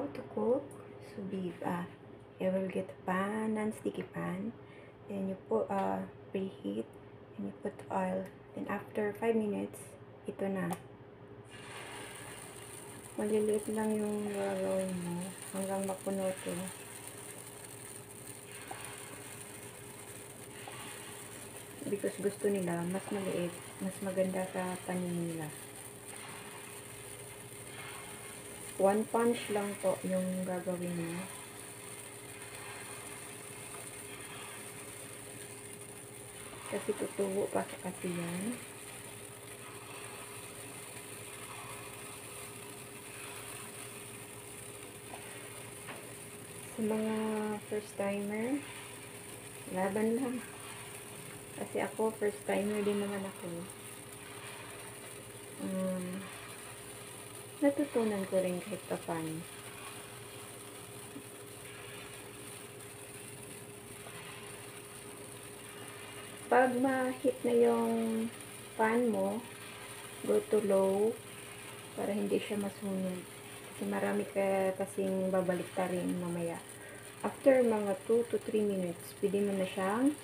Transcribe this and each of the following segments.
how to cook so beef. You will get a pan, non-sticky pan. Then you put preheat and you put oil. Then after 5 minutes, ito na. Maliliit lang yung gagawin mo hanggang mapuno to. Because gusto nila mas maliit, mas maganda sa paningin nila. 1 punch lang po yung gagawin mo. Kasi tutubo pa kasi yan. Sa mga first timer, laban lang. Kasi ako, first timer din naman ako. Natutunan ko rin kahit pa paano. Pag ma-hit na yung pan mo, go to low para hindi siya masunog. Kasi marami ka kasing babalik ta rin mamaya. After mga 2 to 3 minutes, pwede mo na siyang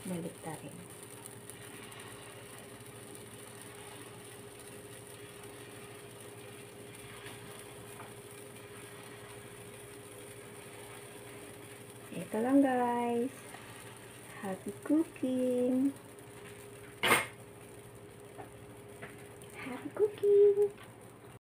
baliktarin. Ito lang guys. Happy cooking!